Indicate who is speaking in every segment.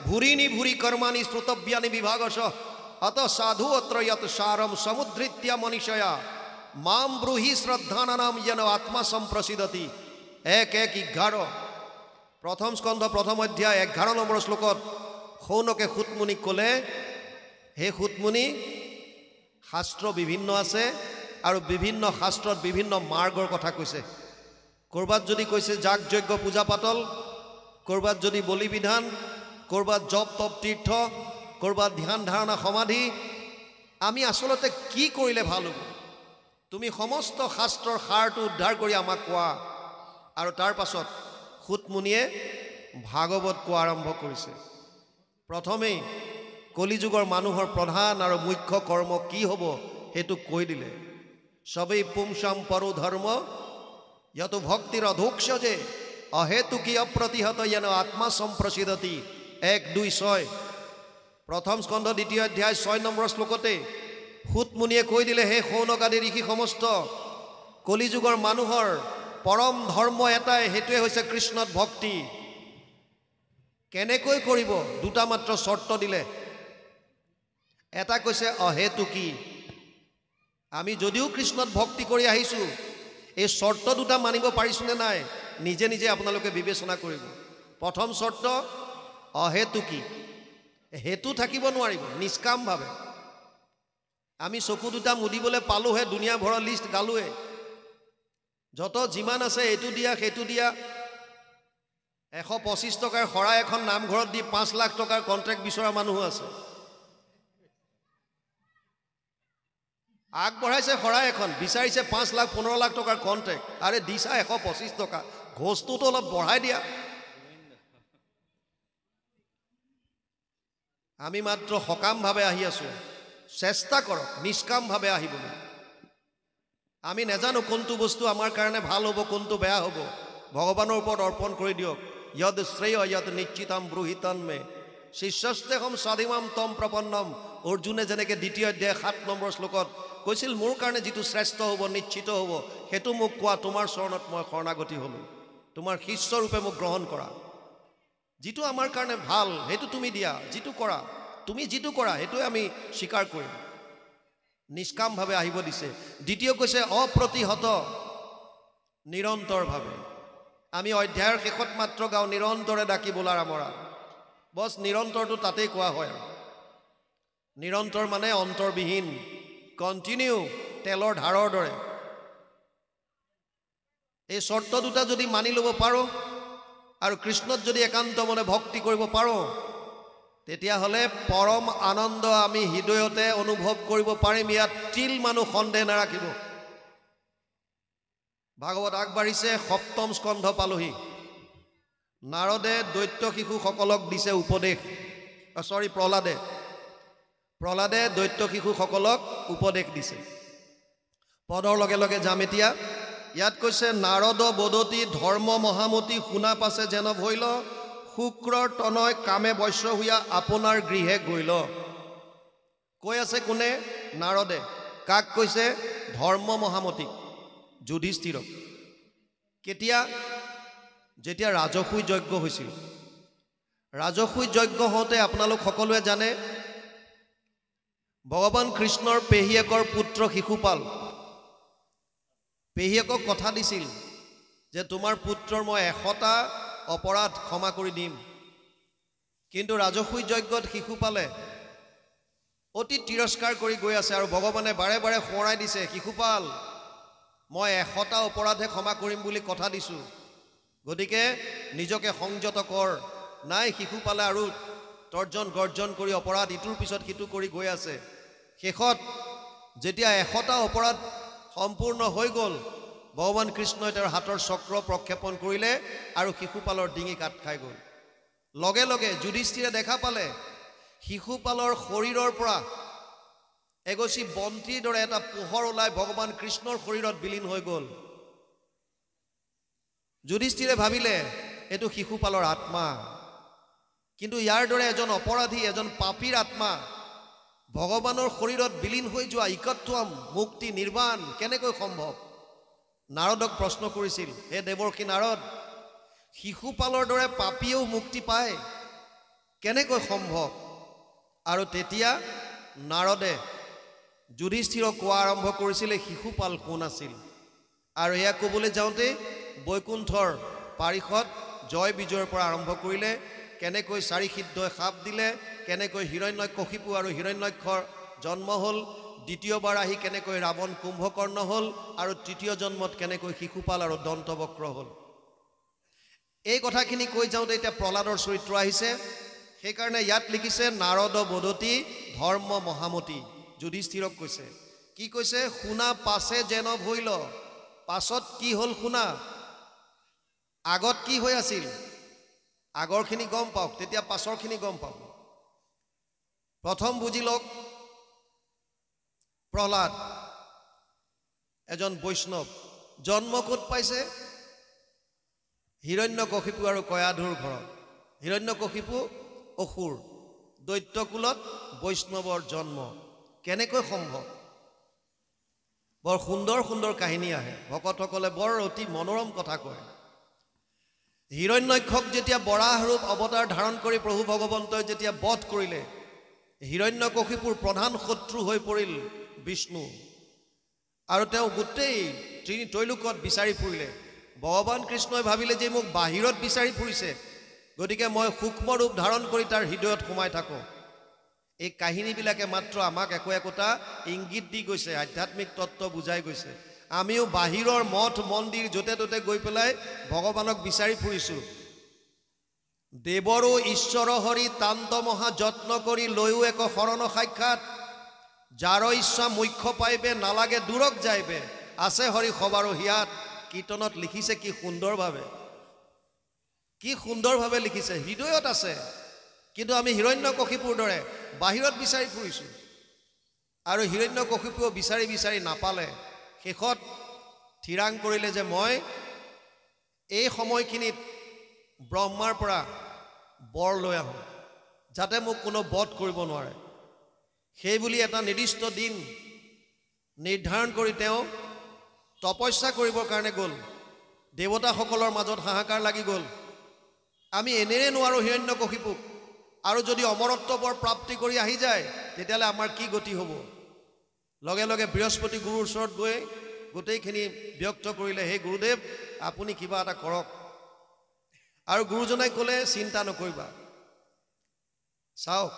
Speaker 1: ভূরিনি ভূরি কর্মাণি শ্রুতব্যানি বিভাগশ অত সাধু অত্র যত সারম সমুদ্রিত্য মনীষয়া মাম ব্রুহি শ্রদ্ধানানাম যেন আত্মা সম্প্রসিদতি 1:11 প্রথম স্কন্ধ প্রথম অধ্যায় 11 নম্বৰ শ্লোকত সৌনকে সুতমুনিক ক'লে হে সুতমুনি শাস্ত্ৰ বিভিন্ন আছে আৰু বিভিন্ন শাস্ত্ৰত বিভিন্ন মাৰ্গৰ কথা কৈছে কৰবাত যদি কৈছে যাগ যজ্ঞ পূজা পাতল কৰবাত যদি বলি বিধান কৰবাত জপ তপ তীৰ্থ কৰবাত ধ্যান ধাৰণা সমাধি আমি আসলতে কি কৰিলে ভাল হ'ব তুমি সমস্ত শাস্ত্ৰৰ সাৰটো উদ্ধাৰ কৰি আমাক কোৱা আৰু তাৰ পাছত সুতমুনিয়ে ভাগৱত কোৱা আৰম্ভ কৰিছে প্ৰথমেই কলিযুগৰ মানুহৰ প্ৰধান আৰু মুখ্য কৰ্ম কি হ'ব হেতু কৈ দিলে সবেই পুংসাম পৰো ধৰ্ম যত ভক্তিৰ অধোক্ষজে অহেতুকি অপ্ৰতিহত যেন আত্মা সম্প্ৰসিদতি 1:2-6 প্ৰথম স্কন্ধ দ্বিতীয় অধ্যায় 6 নম্বৰ শ্লোকতে সুতমুনিয়ে কৈ দিলে হে সৌনক আদি ঋষি সমস্ত কলিযুগৰ মানুহৰ পৰম ধৰ্ম এটাই হেতুৱে হৈছে কৃষ্ণত ভক্তি কেনেকৈ কৰিব দুটা মাত্ৰ শৰ্ত দিলে এটা কৈছে অহেতুকি আমি যদিও কৃষ্ণত ভক্তি কৰি আহিছো এই শৰ্ত দুটা মানিব পাৰিছনে নাই নিজে নিজে আপোনালোকে বিবেচনা কৰিব প্ৰথম শৰ্ত অহেতুকি হেতু থাকিব নোৱাৰিব নিষ্কামভাৱে আমি চকু দুটা মুদিবলৈ পালোহে দুনিয়া ভৰৰ লিষ্ট গালোৱে যত যিমান আছে এটো দিয়া হেতু দিয়া 125 টকাৰ খৰা এখন নামঘৰত দি 5 লাখ টকাৰ কন্ট্ৰাক্ট বিচৰা মানুহ আছে আগবঢ়াইছে খৰা এখন বিচাৰিছে 5 লাখ 15 লাখ টকাৰ কন্ট্ৰাক্ট আৰে দিছা 125 টকা ঘোষটোতো অলপ বঢ়াই দিয়া আমি মাত্ৰ সকামভাৱে আহি আছো চেষ্টা কৰক নিষ্কামভাৱে আহিবলৈ আমি নেজানো কোনটো বস্তু আমাৰ কাৰণে ভাল হ'ব কোনটো বেয়া হ'ব ভগৱানৰ ওপৰত অৰ্পণ কৰি দিয়ক যদ শ্ৰেয় যদ নিশ্চিতম ব্ৰুহিতন মে শিষ্যস্তেহম স্বাধিমাম তম প্ৰপন্নম অৰ্জুনে যেনেকৈ দ্বিতীয় অধ্যায় 7 নম্বৰ শ্লোকত কৈছিল মোৰ কাৰণে যিটো শ্ৰেষ্ঠ হ'ব নিশ্চিত হ'ব হেতু মোক কোৱা তোমাৰ চৰণত মই শৰণাগতি হলো তোমাৰ শিষ্য ৰূপে মোক গ্ৰহণ কৰা যিটো আমাৰ কাৰণে ভাল হেতু তুমি দিয়া যিটো কৰা তুমি যিটো কৰা হেতু আমি স্বীকাৰ কৰিম নিষ্কামভাৱে আহিব দিছে দ্বিতীয় কৈছে অপ্ৰতিহত নিৰন্তৰভাৱে আমি অধ্যায়ৰ শেষত মাত্ৰ গাও নিৰন্তৰে ডাকি বোলাৰ আমৰা বস নিৰন্তৰটো তাতেই কোৱা হয় নিৰন্তৰ মানে অন্তৰবিহীন কন্টিনিউ তেলৰ ধাৰৰ দৰে এই শৰ্ত দুটা যদি মানি ল'ব পাৰো আৰু কৃষ্ণত যদি একান্ত মনে ভক্তি কৰিব পাৰো তেতিয়া হলে পৰম আনন্দ আমি হৃদয়তে অনুভৱ কৰিব পাৰিম ইয়াত তিল মানুহ সন্দেহ নাৰাখিব ভাগৱত আগবাঢ়িছে সপ্তম স্কন্ধ পালোহি নাৰদে দৈত্য শিশুসকলক দিছে উপদেশ প্ৰহ্লাদে দৈত্য শিশুসকলক উপদেশ দিছে পদৰ লগে লগে যাম এতিয়া ইয়াত কৈছে নাৰদ বদতি ধৰ্ম মহামতি শুনা পাছে যেন ভৈল শুক্ৰৰ তনয় কামে বৈশ্য হুয়া আপোনাৰ গৃহে গৈল কৈ আছে কোনে নাৰদে কাক কৈছে ধৰ্ম মহামতি যুধিষ্ঠিৰক কেতিয়া যেতিয়া ৰাজসুই যজ্ঞ হৈছিল ৰাজসুই যজ্ঞ হওঁতে আপোনালোক সকলোৱে জানে ভগৱান কৃষ্ণৰ পেহীয়েকৰ পুত্ৰ শিশুপাল পেহীয়েকক কথা দিছিল যে তোমাৰ পুত্ৰৰ মই 100টা অপৰাধ ক্ষমা কৰি দিম কিন্তু ৰাজসুই যজ্ঞত শিশুপালে অতি তিৰস্কাৰ কৰি গৈ আছে আৰু ভগৱানে বাৰে বাৰে সোঁৱৰাই দিছে শিশুপাল মই 100টা অপৰাধে ক্ষমা কৰিম বুলি কথা দিছো গতিকে নিজকে সংযত কৰ নাই শিশুপালে আৰু তৰ্জন গৰ্জন কৰি অপৰাধ ইটোৰ পিছত সিটো কৰি গৈ আছে শেষত যেতিয়া 100টা অপৰাধ সম্পূৰ্ণ হৈ গ'ল ভগৱান কৃষ্ণই তেওঁৰ হাতৰ চক্ৰ প্ৰক্ষেপণ কৰিলে আৰু শিশুপালৰ ডিঙি কাট খাই গ'ল লগে লগে যুধিষ্ঠিৰে দেখা পালে শিশুপালৰ শৰীৰৰ পৰা এগছি বন্তিৰ দৰে এটা পোহৰ ওলাই ভগৱান কৃষ্ণৰ শৰীৰত বিলীন হৈ গ'ল যুধিষ্ঠিৰে ভাবিলে এটো শিশুপালৰ আত্মা কিন্তু ইয়াৰ দৰে এজন অপৰাধী এজন পাপীৰ আত্মা ভগৱানৰ শৰীৰত বিলীন হৈ যোৱা ইকত্বম মুক্তি নিৰ্বাণ কেনেকৈ সম্ভৱ নাৰদক প্ৰশ্ন কৰিছিল হে দেৱৰ্ষি নাৰদ শিশুপালৰ দৰে পাপীও মুক্তি পায় কেনেকৈ সম্ভৱ? আৰু তেতিয়া নাৰদে যুধিষ্ঠিৰক কোৱা আৰম্ভ কৰিছিলে শিশুপাল কোন আছিল। আৰু এয়া ক'বলৈ যাওঁতে বৈকুণ্ঠৰ পাৰিষদ জয় বিজয়ৰ পৰা আৰম্ভ কৰিলে, কেনেকৈ চাৰি সিদ্ধই সাপ দিলে, কেনেকৈ হিৰণ্যকশিপু আৰু হিৰণ্যক্ষৰ জন্ম হ'ল, দ্বিতীয়বাৰ আহি কেনেকৈ ৰাৱণ কুম্ভকৰ্ণ হ'ল, আৰু তৃতীয় জন্মত কেনেকৈ শিশুপাল আৰু দন্তবক্ৰ হ'ল। এই কথাখিনি কৈ যাওঁতে এতিয়া প্ৰহ্লাদৰ চৰিত্ৰ আহিছে। সেইকাৰণে ইয়াত লিখিছে নাৰদ বদতি ধৰ্ম মহামতি। যুধিষ্ঠিৰক কৈছে, কি কৈছে? শুনা পাছে যেন ভৈল। পাছত কি হ'ল শুনা, আগত কি হৈ আছিল আগৰখিনি গম পাওক, তেতিয়া পাছৰখিনি গম পাওক। প্ৰথম বুজি লওক, প্ৰহ্লাদ এজন বৈষ্ণৱ, জন্ম ক'ত পাইছে? হিৰণ্যকশিপু আৰু কয়াধুৰ ঘৰত। হিৰণ্যকশিপু অসুৰ, দৈত্যকুলত বৈষ্ণৱৰ জন্ম। কেনেকৈ সম্ভৱ? বৰ সুন্দৰ সুন্দৰ কাহিনী আহে, ভকতসকলে বৰ অতি মনোৰম কথা কয়। হিৰণ্যক্ষক যেতিয়া বৰাহ ৰূপ অৱতাৰ ধাৰণ কৰি প্ৰভু ভগৱন্তই যেতিয়া বধ কৰিলে, হিৰণ্যকশিপুৰ প্ৰধান শত্ৰু হৈ পৰিল বিষ্ণু। আৰু তেওঁ গোটেই ত্ৰৈলোকত বিচাৰি ফুৰিলে। ভগৱান কৃষ্ণই ভাবিলে যে মোক বাহিৰত বিচাৰি ফুৰিছে, গতিকে মই সূক্ষ্ম ৰূপ ধাৰণ কৰি তাৰ হৃদয়ত সোমাই থাকোঁ। এই কাহিনীবিলাকে মাত্ৰ আমাক একোটা ইংগিত দি গৈছে, আধ্যাত্মিক তত্ত্ব বুজাই গৈছে। আমিও বাহিৰৰ মঠ মন্দিৰ য'তে ত'তে গৈ পেলাই ভগৱানক বিচাৰি ফুৰিছোঁ। দেৱৰো ঈশ্বৰ হৰি তান্ত মহা যত্ন কৰি লৈও এক শৰণ সাক্ষাৎ, যাৰ ইচ্ছা মুখ্য পাইবে নালাগে দূৰক যাইবে, আছে হৰি সবাৰো হিয়াত। কীৰ্তনত লিখিছে কি সুন্দৰভাৱে, কি সুন্দৰভাৱে লিখিছে, হৃদয়ত আছে। কিন্তু আমি হিৰণ্যকশিপুৰ দৰে বাহিৰত বিচাৰি ফুৰিছোঁ। আৰু হিৰণ্যকশিপুও বিচাৰি বিচাৰি নাপালে। শেষত থিৰাং কৰিলে যে মই এই সময়খিনিত ব্ৰহ্মাৰ পৰা বৰ লৈ আহোঁ, যাতে মোক কোনো বধ কৰিব নোৱাৰে। সেইবুলি এটা নিৰ্দিষ্ট দিন নিৰ্ধাৰণ কৰি তেওঁ তপস্যা কৰিবৰ কাৰণে গ'ল। দেৱতাসকলৰ মাজত হাহাকাৰ লাগি গ'ল, আমি এনেৰে নোৱাৰোঁ হিৰণ্যকশিপুক, আৰু যদি অমৰত্ব বৰ প্ৰাপ্তি কৰি আহি যায় তেতিয়াহ'লে আমাৰ কি গতি হ'ব। লগে লগে বৃহস্পতি গুৰুৰ ওচৰত গৈ গোটেইখিনি ব্যক্ত কৰিলে, হে গুৰুদেৱ আপুনি কিবা এটা কৰক। আৰু গুৰুজনাই ক'লে চিন্তা নকৰিবা। চাওক,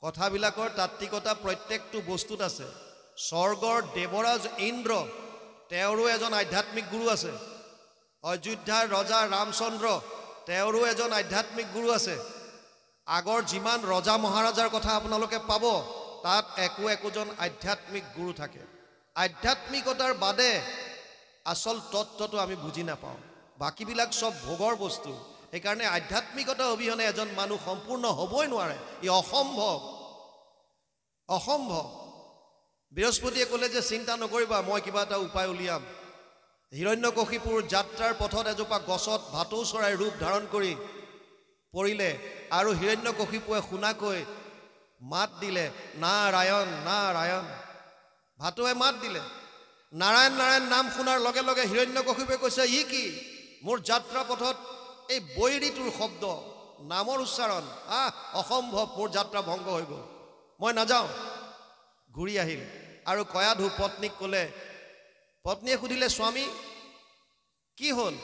Speaker 1: কথাবিলাকৰ তাত্ত্বিকতা প্ৰত্যেকটো বস্তুত আছে। স্বৰ্গৰ দেৱৰাজ ইন্দ্ৰ, তেওঁৰো এজন আধ্যাত্মিক গুৰু আছে। অযোধ্যাৰ ৰজা ৰামচন্দ্ৰ, তেওঁৰো এজন আধ্যাত্মিক গুৰু আছে। আগৰ যিমান ৰজা মহাৰাজাৰ কথা আপোনালোকে পাব, তাত একোজন আধ্যাত্মিক গুৰু থাকে। আধ্যাত্মিকতাৰ বাদে আচল তত্ত্বটো আমি বুজি নাপাওঁ, বাকীবিলাক চব ভোগৰ বস্তু। সেইকাৰণে আধ্যাত্মিকতা অবিহনে এজন মানুহ সম্পূৰ্ণ হ'বই নোৱাৰে, ই অসম্ভৱ, অসম্ভৱ। বৃহস্পতিয়ে ক'লে যে চিন্তা নকৰিবা, মই কিবা এটা উপায় উলিয়াম। হিৰণ্যকশিপুৰ যাত্ৰাৰ পথত এজোপা গছত ভাটৌ চৰাই ৰূপ ধাৰণ কৰি পৰিলে, আৰু হিৰণ্যকশিপুৱে শুনাকৈ মাত দিলে, নাৰায়ণ নাৰায়ণ। ভাটৌৱে মাত দিলে, নাৰায়ণ নাৰায়ণ নাম শুনাৰ লগে লগে হিৰণ্যকশিপুৱে কৈছে, ই কি? মোৰ যাত্ৰা পথত এই বৈৰীটোৰ শব্দ, নামৰ উচ্চাৰণ, অসম্ভৱ, মোৰ যাত্ৰা ভংগ হৈ গ'ল, মই নাযাওঁ। ঘূৰি আহিল আৰু কয়াধু পত্নীক ক'লে। পত্নীয়ে সুধিলে, স্বামী কি হ'ল?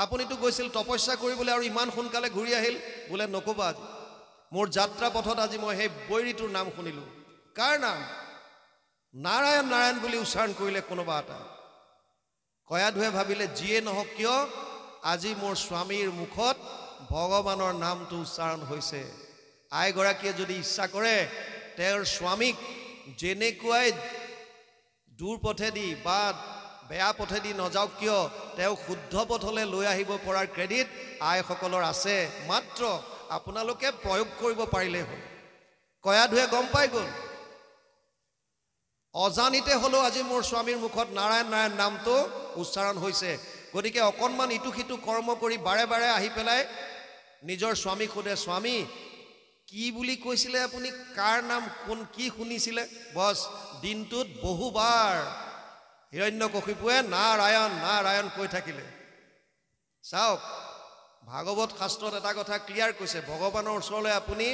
Speaker 1: আপুনিতো গৈছিল তপস্যা কৰিবলৈ আৰু ইমান সোনকালে ঘূৰি আহিল। বোলে নক'বা, আজি মোৰ যাত্ৰা পথত আজি মই সেই বৈৰীটোৰ নাম শুনিলোঁ। কাৰ নাম? নাৰায়ণ নাৰায়ণ বুলি উচ্চাৰণ কৰিলে কোনোবা এটা। কয়াধুৱে ভাবিলে, যিয়ে নহওক কিয় আজি মোৰ স্বামীৰ মুখত ভগৱানৰ নামটো উচ্চাৰণ হৈছে। আইগৰাকীয়ে যদি ইচ্ছা কৰে তেওঁৰ স্বামীক যেনেকুৱাই দূৰ পথেদি বা বেয়া পথেদি নাযাওক কিয়, তেওঁ শুদ্ধ পথলৈ লৈ আহিব পৰাৰ ক্ৰেডিট আইসকলৰ আছে, মাত্ৰ আপোনালোকে প্ৰয়োগ কৰিব পাৰিলে হ'ল। কয়াধুৱে গম পাই গ'ল, অজানিতে হ'লেও আজি মোৰ স্বামীৰ মুখত নাৰায়ণ নাৰায়ণ নামটো উচ্চাৰণ হৈছে। গতিকে অকণমান ইটো সিটো কৰ্ম কৰি বাৰে বাৰে আহি পেলাই নিজৰ স্বামীক সোধে, স্বামী কি বুলি কৈছিলে আপুনি? কাৰ নাম, কোন কি শুনিছিলে? বছ দিনটোত বহুবাৰ হিৰণ্যকশিপুৱে নাৰায়ণ নাৰায়ণ কৈ থাকিলে। চাওক, ভাগৱত শাস্ত্ৰত এটা কথা ক্লিয়াৰ কৈছে, ভগৱানৰ ওচৰলৈ আপুনি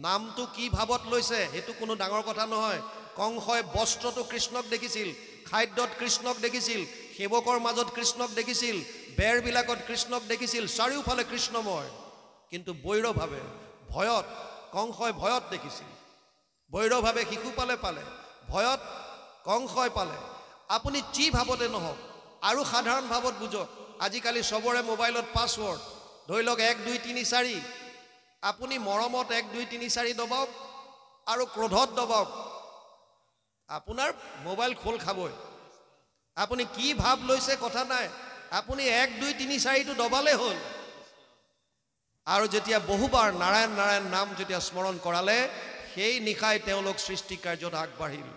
Speaker 1: নামটো কি ভাৱত লৈছে সেইটো কোনো ডাঙৰ কথা নহয়। কংসই বস্ত্ৰটো কৃষ্ণক দেখিছিল, খাদ্যত কৃষ্ণক দেখিছিল, সেৱকৰ মাজত কৃষ্ণক দেখিছিল, বেৰবিলাকত কৃষ্ণক দেখিছিল, চাৰিওফালে কৃষ্ণময়। কিন্তু বৈৰভাৱে ভয়ত, কংসই ভয়ত দেখিছিল। বৈৰভাৱে শিশু পালে ভয়ত কংসই পালে। আপুনি যি ভাৱতে নহওক আৰু সাধাৰণ ভাৱত বুজক। আজিকালি চবৰে মোবাইলত পাছৱৰ্ড, ধৰি লওক 1 2 3 4। আপুনি মৰমত 1 2 3 4 দবাওক আৰু ক্ৰোধত দবাওক, আপোনাৰ মোবাইল খোল খাবই। আপুনি কি ভাৱ লৈছে কথা নাই, আপুনি 1 2 3 4টো দবালে হ'ল। আৰু যেতিয়া বহুবাৰ নাৰায়ণ নাৰায়ণ নাম যেতিয়া স্মৰণ কৰালে, সেই নিশাই তেওঁলোক সৃষ্টি কাৰ্যত আগবাঢ়িল।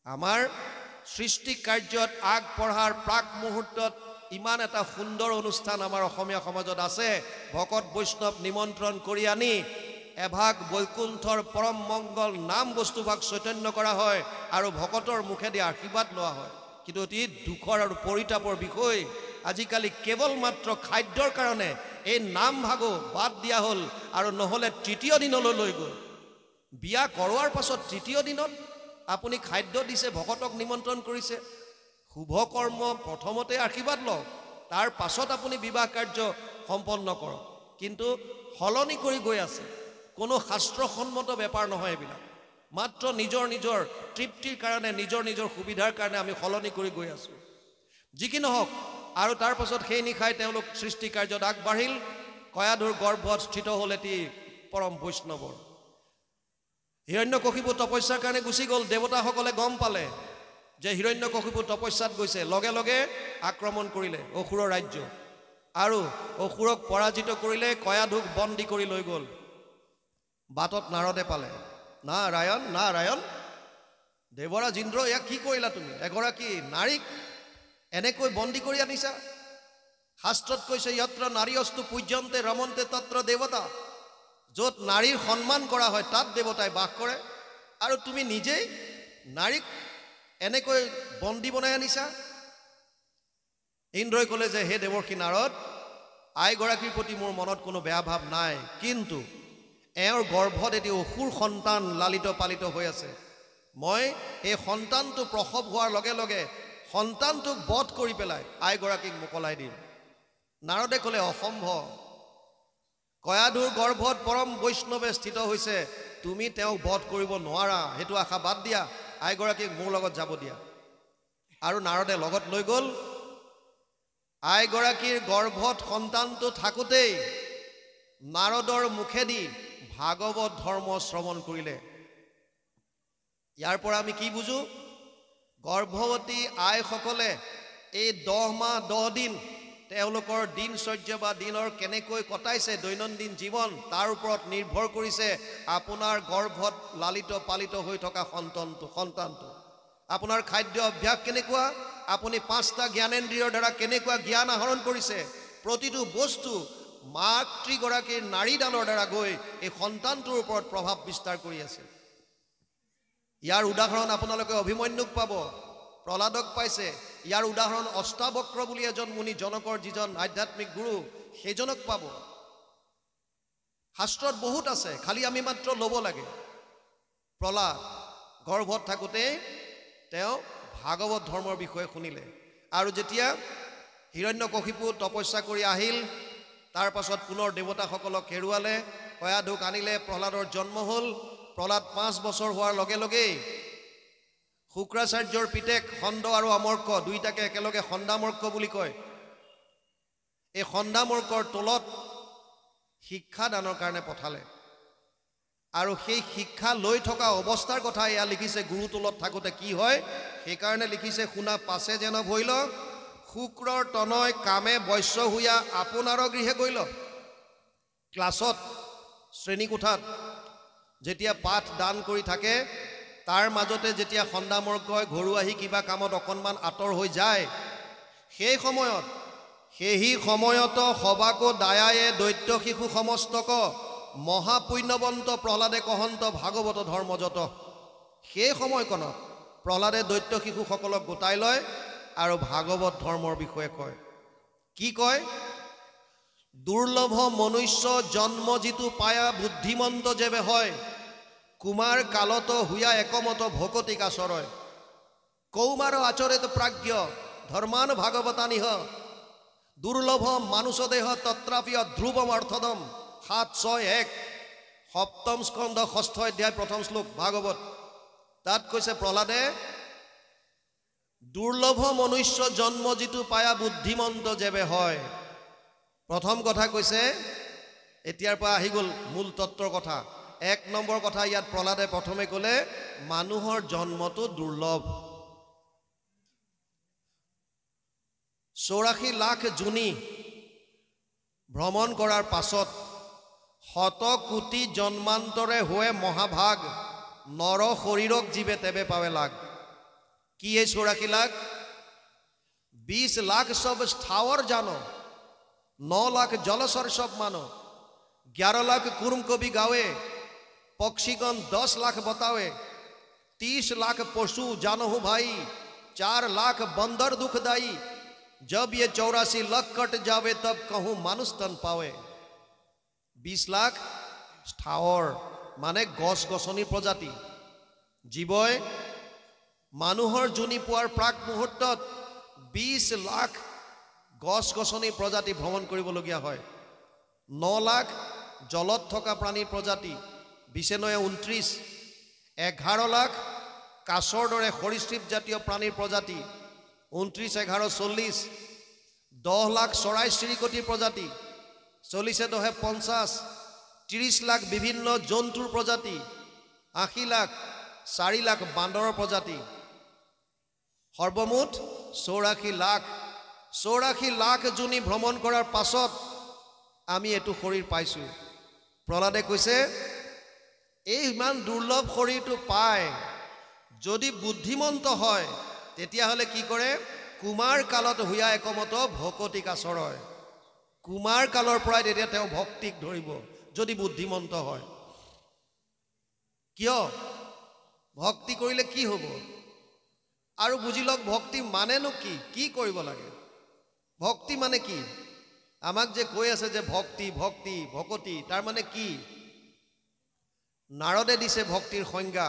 Speaker 1: আমাৰ সৃষ্টি কাৰ্যত আগবঢ়াৰ প্ৰাক মুহূৰ্তত ইমান এটা সুন্দৰ অনুষ্ঠান আমাৰ অসমীয়া সমাজত আছে। ভকত বৈষ্ণৱ নিমন্ত্ৰণ কৰি আনি এভাগ বৈকুণ্ঠৰ পৰম মংগল নাম বস্তুভাগ চৈতন্য কৰা হয় আৰু ভকতৰ মুখেদি আশীৰ্বাদ লোৱা হয়। কিন্তু অতি দুখৰ আৰু পৰিতাপৰ বিষয়, আজিকালি কেৱল মাত্ৰ খাদ্যৰ কাৰণে এই নাম ভাগো বাদ দিয়া হ'ল আৰু নহ'লে তৃতীয় দিনলৈ লৈ গ'ল। বিয়া কৰোৱাৰ পাছত তৃতীয় দিনত আপুনি খাদ্য দিছে, ভকতক নিমন্ত্ৰণ কৰিছে। শুভ কৰ্ম প্ৰথমতে আশীৰ্বাদ লওক, তাৰ পাছত আপুনি বিবাহ কাৰ্য সম্পন্ন কৰক। কিন্তু সলনি কৰি গৈ আছে। কোনো শাস্ত্ৰসন্মত বেপাৰ নহয় এইবিলাক, মাত্ৰ নিজৰ নিজৰ তৃপ্তিৰ কাৰণে, নিজৰ নিজৰ সুবিধাৰ কাৰণে আমি সলনি কৰি গৈ আছোঁ। যি কি নহওক, আৰু তাৰ পাছত সেই নিশাই তেওঁলোক সৃষ্টি কাৰ্যত আগবাঢ়িল। কয়াধুৰ গৰ্ভত স্থিত হ'ল এটি পৰম বৈষ্ণৱৰ। হিৰণ্যকশিপু তপস্যাৰ কাৰণে গুচি গ'ল। দেৱতাসকলে গম পালে যে হিৰণ্যকশিপু তপস্যাত গৈছে, লগে লগে আক্ৰমণ কৰিলে অসুৰৰ ৰাজ্য আৰু অসুৰক পৰাজিত কৰিলে। কয়াধুক বন্দী কৰি লৈ গ'ল। বাটত নাৰদে পালে, নাৰায়ণ নাৰায়ণ, দেৱৰাজ ইন্দ্ৰ, ইয়াক কি কৰিলা তুমি? এগৰাকী নাৰীক এনেকৈ বন্দী কৰি আনিছা? শাস্ত্ৰত কৈছে, যত্ৰ নাৰীয়স্তু পূজ্যন্তে ৰমন্তে তত্ৰ দেৱতা। য'ত নাৰীৰ সন্মান কৰা হয় তাত দেৱতাই বাস কৰে, আৰু তুমি নিজেই নাৰীক এনেকৈ বন্দী বনাই আনিছা? ইন্দ্ৰই ক'লে যে, হে দেৱৰ্ষি নাৰদ, আইগৰাকীৰ প্ৰতি মোৰ মনত কোনো বেয়া ভাৱ নাই, কিন্তু এওঁৰ গৰ্ভত এটি অসুৰ সন্তান লালিত পালিত হৈ আছে। মই এই সন্তানটো প্ৰসৱ হোৱাৰ লগে লগে সন্তানটোক বধ কৰি পেলাই আইগৰাকীক মোকলাই দিম। নাৰদে ক'লে, অসম্ভৱ। কয়াধুৰ গৰ্ভত পৰম বৈষ্ণৱে স্থিত হৈছে, তুমি তেওঁক বধ কৰিব নোৱাৰা। সেইটো আশা বাদ দিয়া, আইগৰাকীক মোৰ লগত যাব দিয়া। আৰু নাৰদে লগত লৈ গ'ল। আইগৰাকীৰ গৰ্ভত সন্তানটো থাকোঁতেই নাৰদৰ মুখেদি ভাগৱত ধৰ্ম শ্ৰৱণ কৰিলে। ইয়াৰ পৰা আমি কি বুজো? গৰ্ভৱতী আইসকলে এই 10 মাহ 10 দিন তেওঁলোকৰ দিনচৰ্য বা দিনৰ কেনেকৈ কটাইছে, দৈনন্দিন জীৱন, তাৰ ওপৰত নিৰ্ভৰ কৰিছে আপোনাৰ গৰ্ভত লালিত পালিত হৈ থকা সন্তানটো। আপোনাৰ খাদ্য অভ্যাস কেনেকুৱা, আপুনি 5টা জ্ঞানেন্দ্ৰিয়ৰ দ্বাৰা কেনেকুৱা জ্ঞান আহৰণ কৰিছে, প্ৰতিটো বস্তু মাতৃগৰাকীৰ নাৰীডালৰ দ্বাৰা গৈ এই সন্তানটোৰ ওপৰত প্ৰভাৱ বিস্তাৰ কৰি আছে। ইয়াৰ উদাহৰণ আপোনালোকে অভিমন্যুক পাব, প্ৰহ্লাদক পাইছে। ইয়াৰ উদাহৰণ অষ্টাবক্ৰ বুলি এজন মুনি, জনকৰ যিজন আধ্যাত্মিক গুৰু, সেইজনক পাব। শাস্ত্ৰত বহুত আছে, খালি আমি মাত্ৰ ল'ব লাগে। প্ৰহ্লাদ গৰ্ভত থাকোঁতে তেওঁ ভাগৱত ধৰ্মৰ বিষয়ে শুনিলে, আৰু যেতিয়া হিৰণ্যকশিপু তপস্যা কৰি আহিল, তাৰ পাছত পুনৰ দেৱতাসকলক হেৰুৱালে, কয়াধুক আনিলে, প্ৰহ্লাদৰ জন্ম হ'ল। প্ৰহ্লাদ 5 বছৰ হোৱাৰ লগে লগেই শুক্ৰাচাৰ্যৰ পিতেক খণ্ড আৰু অমৰ্ক, দুইটাকে একেলগে খণ্ডামৰ্ক বুলি কয়, এই খণ্ডামৰ্কৰ তলত শিক্ষাদানৰ কাৰণে পঠালে। আৰু সেই শিক্ষা লৈ থকা অৱস্থাৰ কথা এয়া লিখিছে। গুৰু তলত থাকোঁতে কি হয় সেইকাৰণে লিখিছে, শুনা পাছে যেন ভৈল, শুক্ৰৰ তনয় কামে বৈশ্য হুয়া আপোনাৰ গৃহে গৈল। ক্লাছত, শ্ৰেণীকোঠাত যেতিয়া পাঠ দান কৰি থাকে, তাৰ মাজতে যেতিয়া খণ্ডামৰ্কই ঘৰু আহি কিবা কামত অকণমান আঁতৰ হৈ যায়, সেই সময়ত সবাকো দায়ায়ে দৈত্য শিশু সমস্তক মহাপুণ্যবন্ত প্ৰহ্লাদে কহন্ত ভাগৱত ধৰ্মযত। সেই সময়কণত প্ৰহ্লাদে দৈত্য শিশুসকলক গোটাই লয় আৰু ভাগৱত ধৰ্মৰ বিষয়ে কয়। কি কয়? দুর্লভ মনুষ্য জন্ম যিটো পায়া বুদ্ধিমন্ত যেবে হয় কুমার কালত হুয়া একমত ভকতি কাছরয় কৌমার আচরেত প্রাজ্ঞ ধর্মান ভাগবতানিহ দুর্লভ মানুষ দেহ তত্রাপি ধ্রুবম অর্থদম 7:6-1 সপ্তম স্কন্ধ 6ষ্ঠ অধ্যায় প্ৰথম শ্লোক ভাগৱত। তাত কৈছে প্ৰহ্লাদে দুৰ্লভ মনুষ্য জন্ম যিটো পায়া বুদ্ধিমন্ত যেবে হয়। প্ৰথম কথা কৈছে, এতিয়াৰ পৰা আহি গ'ল মূল তত্ত্বৰ কথা। 1 নম্বৰ কথা ইয়াত প্ৰহ্লাদে প্ৰথমে ক'লে মানুহৰ জন্মটো দুৰ্লভ। 84 লাখ জুনি ভ্ৰমণ কৰাৰ পাছত 100 কোটি জন্মান্তৰে হোৱে মহাভাগ নৰ শৰীৰক জীৱে তেবে পাৱে লাগ। কি এই 84 লাখ? 20 লাখ সব স্থাৱৰ জানো, 9 লাখ জলচৰ সব মানো, 11 लाख कुर्म कवि गावे, पक्षीगण 10 लाख बतावे, 30 लाख पशु जानहु भाई, 4 लाख बंदर दुखदाई, जब ये 84 लाख कट जावे तब कहूँ मानुष तन पावे। 20 लाख स्थावर माने गस गसनी प्रजाति जीवय मानुहर जुनि पुआर प्राक मुहूर्तत 20 लाख गस गसनी प्रजाति भ्रमण करिबलगिया হয়। 9 लाख जलत थका प्राणी प्रजाति 29-29, 11 लाख काछर दरे सरीसृप जातीय प्राणी प्रजाति 29-11-40, 10 लाख चराई चिरिकटी प्रजाति 40-10-50, 30 लाख विभिन्न जंतुर प्रजाति 80 लाख, 4 लाख बांदर प्रजाति सर्वमुठ 84 लाख। 84 लाख जुनि भ्रमण करार पाছত আমি এটো শৰীৰ পাইছো। প্ৰহ্লাদে কৈছে এই ইমান দুৰ্লভ শৰীৰটো পায় যদি বুদ্ধিমন্ত হয় তেতিয়াহলে কি কৰে? কুমাৰ কালত হুয়া একমত ভকতি কাছৰয়। কুমাৰ কালৰ পৰাই তেতিয়া তেওঁ ভক্তিক ধৰিব যদি বুদ্ধিমন্ত হয়। কিয়? ভক্তি কৰিলে কি হ'ব? আৰু বুজি লওক ভক্তি মানেনো কি? কি কৰিব লাগে? ভক্তি মানে কি? আমাক যে কৈ আছে যে ভক্তি ভক্তি ভকতি, তাৰ মানে কি? নাৰদে দিছে ভক্তিৰ সংজ্ঞা।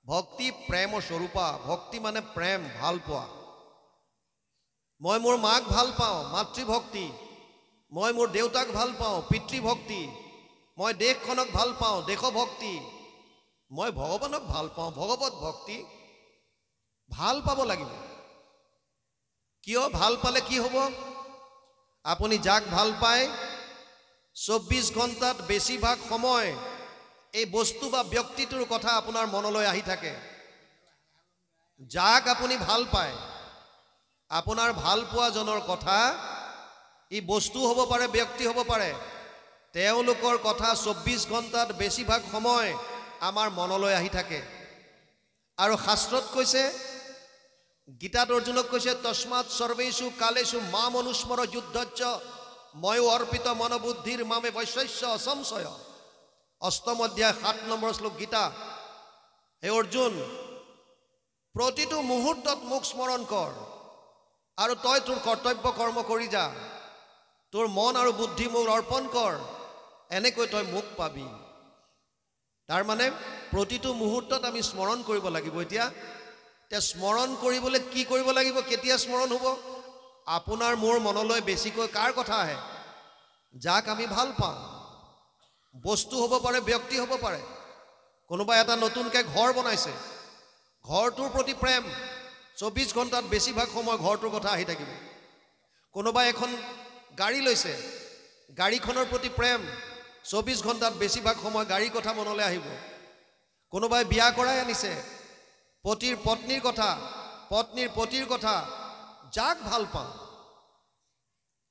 Speaker 1: ভক্তি প্ৰেম স্বৰূপা। ভক্তি মানে প্ৰেম, ভাল পোৱা। মই মোৰ মাক ভাল পাওঁ, মাতৃভক্তি। মই মোৰ দেউতাক ভাল পাওঁ, পিতৃভক্তি। মই দেশখনক ভাল পাওঁ, দেশভক্তি। মই ভগৱানক ভাল পাওঁ, ভগৱত ভক্তি। ভাল পাব লাগিব। কিয়? ভাল পালে কি হ'ব? আপুনি যাক ভাল পায় 24 ঘণ্টাত বেছিভাগ সময় এই বস্তু বা ব্যক্তিটোৰ কথা আপোনাৰ মনলৈ আহি থাকে। যাক আপুনি ভাল পায় আপোনাৰ ভাল পোৱা জনৰ কথা, ই বস্তু হ'ব পাৰে, ব্যক্তি হ'ব পাৰে, তেওঁলোকৰ কথা 24 ঘণ্টাত বেছিভাগ সময় আমাৰ মনলৈ আহি থাকে। আৰু শাস্ত্ৰত কৈছে, গীতাত অৰ্জুনক কৈছে তস্মাৎ সৰ্বেষু কালেষু মাম অনুস্মৰ যুদ্ধচ্চ ময়ো অৰ্পিত মনোবুদ্ধিৰ মামে বৈশ্যস্য অসংশয়। 8ম অধ্যায় 7 নম্বৰ শ্লোক গীতা। হে অৰ্জুন, প্ৰতিটো মুহূৰ্তত মোক স্মৰণ কৰ আৰু তই তোৰ কৰ্তব্য কৰ্ম কৰি যা। তোৰ মন আৰু বুদ্ধি মোক অৰ্পণ কৰ, এনেকৈ তই মোক পাবি। তাৰ মানে প্ৰতিটো মুহূৰ্তত আমি স্মৰণ কৰিব লাগিব। এতিয়া স্মৰণ কৰিবলৈ কি কৰিব লাগিব? কেতিয়া স্মৰণ হ'ব? আপোনাৰ মোৰ মনলৈ বেছিকৈ কাৰ কথা আহে? যাক আমি ভাল পাওঁ। বস্তু হ'ব পাৰে, ব্যক্তি হ'ব পাৰে। কোনোবা এটা নতুনকৈ ঘৰ বনাইছে, ঘৰটোৰ প্ৰতি প্ৰেম, 24 ঘণ্টাত বেছিভাগ সময় ঘৰটোৰ কথা আহি থাকিব। কোনোবা এখন গাড়ী লৈছে, গাড়ীখনৰ প্ৰতি প্ৰেম, 24 ঘণ্টাত বেছিভাগ সময় গাড়ীৰ কথা মনলৈ আহিব। কোনোবাই বিয়া কৰাই আনিছে, পতিৰ পত্নীৰ কথা, পত্নীৰ পতিৰ কথা, যাক ভাল পাওঁ,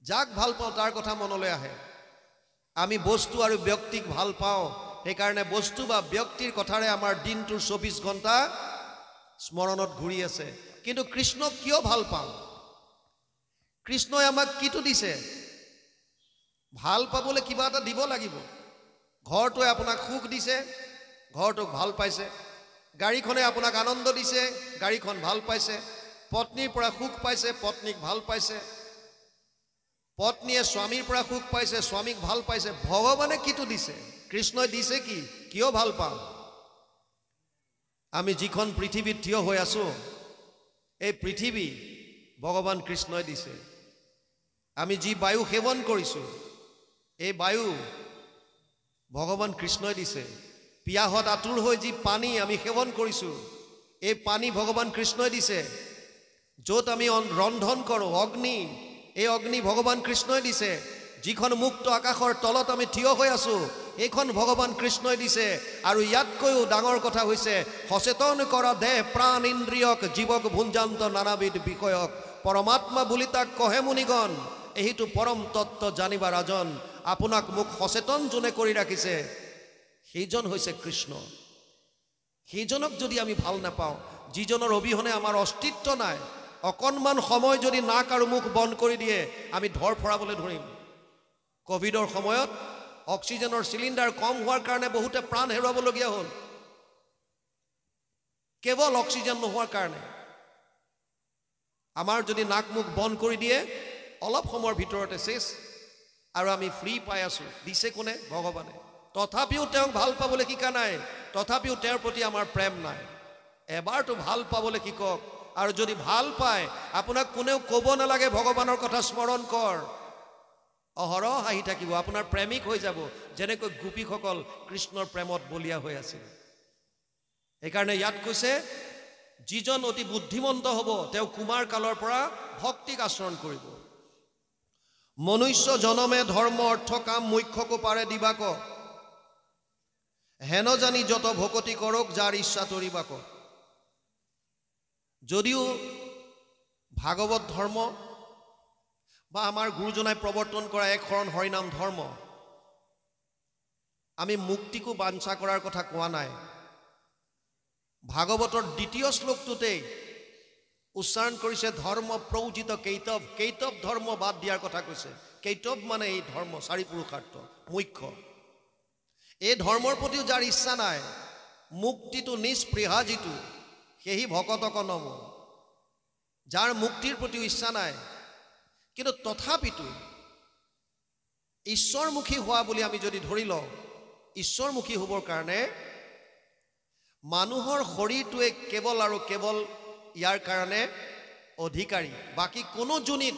Speaker 1: যাক ভাল পাওঁ তাৰ কথা মনলৈ আহে। আমি বস্তু আৰু ব্যক্তিক ভাল পাওঁ, সেইকাৰণে বস্তু বা ব্যক্তিৰ কথাৰে আমাৰ দিনটোৰ 24 ঘণ্টা স্মৰণত ঘূৰি আছে। কিন্তু কৃষ্ণক কিয় ভাল পাওঁ? কৃষ্ণই আমাক কিটো দিছে? ভাল পাবলৈ কিবা এটা দিব লাগিব। ঘৰটোৱে আপোনাক সুখ দিছে, ঘৰটোক ভাল পাইছে। গাড়ীখনে আপোনাক আনন্দ দিছে, গাড়ীখন ভাল পাইছে। পত্নীৰ পৰা সুখ পাইছে, পত্নীক ভাল পাইছে। পত্নীয়ে স্বামীৰ পৰা সুখ পাইছে, স্বামীক ভাল পাইছে, ভগৱানে কিটো দিছে? কৃষ্ণই দিছে কি? কিয় ভাল পাম? আমি যিখন পৃথিৱীত থিয় হৈ আছো, এই পৃথিৱী ভগৱান কৃষ্ণই দিছে। আমি যি বায়ু সেৱন কৰিছো, এই বায়ু ভগৱান কৃষ্ণই দিছে। পিয়াহত আতুৰ হৈ যি পানী আমি সেৱন কৰিছো, এই পানী ভগৱান কৃষ্ণই দিছে। য'ত আমি ৰন্ধন কৰোঁ, অগ্নি, এই অগ্নি ভগৱান কৃষ্ণই দিছে। যিখন মুক্ত আকাশৰ তলত আমি থিয় হৈ আছো, এইখন ভগৱান কৃষ্ণই দিছে। আৰু ইয়াতকৈও ডাঙৰ কথা হৈছে, সচেতন কৰা দেহ প্ৰাণ ইন্দ্ৰিয়ক জীৱক ভুঞ্জান্ত নানাবিধ বিষয়ক পৰমাত্মা বুলি তাক কহে মুনিগণ। এইটো পৰম তত্ত্ব জানিবা ৰাজন। আপোনাক মোক সচেতন যোনে কৰি ৰাখিছে, সেইজন হৈছে কৃষ্ণ। সেইজনক যদি আমি ভাল নাপাওঁ, যিজনৰ অবিহনে আমাৰ অস্তিত্ব নাই, অকণমান সময় যদি নাক আৰু মুখ বন্ধ কৰি দিয়ে, আমি ধৰ ফৰাবলৈ ধৰিম। কোভিডৰ সময়ত অক্সিজেনৰ চিলিণ্ডাৰ কম হোৱাৰ কাৰণে বহুতে প্ৰাণ হেৰুৱাবলগীয়া হ'ল, কেৱল অক্সিজেন নোহোৱাৰ কাৰণে। আমাৰ যদি নাক মুখ বন্ধ কৰি দিয়ে, অলপ সময়ৰ ভিতৰতে শেষ। আৰু আমি ফ্ৰী পাই আছো। দিছে কোনে? ভগৱানে। তথাপিও তেওঁক ভাল পাবলৈ শিকা নাই, তথাপিও তেওঁৰ প্ৰতি আমাৰ প্ৰেম নাই। এবাৰতো ভাল পাবলৈ শিকক। আৰু যদি ভাল পায়, আপোনাক কোনেও ক'ব নালাগে ভগৱানৰ কথা স্মৰণ কৰ, অহৰহ হাঁহি থাকিব, আপোনাৰ প্ৰেমিক হৈ যাব, যেনেকৈ গোপীসকল কৃষ্ণৰ প্ৰেমত বলীয়া হৈ আছিল। সেইকাৰণে ইয়াত কৈছে, যিজন অতি বুদ্ধিমন্ত হ'ব, তেওঁ কুমাৰ কালৰ পৰা ভক্তিক আচৰণ কৰিব। মনুষ্য জনমে ধৰ্ম অৰ্থ কাম মুখ্যকো পাৰে দিবাক, হেন জানি যত ভকতি কৰক যাৰ ইচ্ছা তৰিবাক। যদিও ভাগৱত ধৰ্ম বা আমাৰ গুৰুজনাই প্ৰৱৰ্তন কৰা এক শৰণ হৰিনাম ধৰ্ম, আমি মুক্তিকো বাঞ্ছা কৰাৰ কথা কোৱা নাই। ভাগৱতৰ দ্বিতীয় শ্লোকটোতেই উচ্চাৰণ কৰিছে ধৰ্ম প্ৰৌজিত কেইতৱ। কেইতৱ ধৰ্ম বাদ দিয়াৰ কথা কৈছে। কেইতৱ মানে এই ধৰ্ম, চাৰি পুৰুষাৰ্থ মুখ্য। এই ধৰ্মৰ প্ৰতিও যাৰ ইচ্ছা নাই, মুক্তিটো নিস্পৃহা যিটো, সেহি ভকতক নম। যাৰ মুক্তিৰ প্ৰতিও ইচ্ছা নাই, কিন্তু তথাপিতো ঈশ্বৰমুখী হোৱা বুলি আমি যদি ধৰি লওঁ, ঈশ্বৰমুখী হ'বৰ কাৰণে মানুহৰ শৰীৰটোৱে কেৱল আৰু কেৱল ইয়াৰ কাৰণে অধিকাৰী। বাকী কোনো যোনিত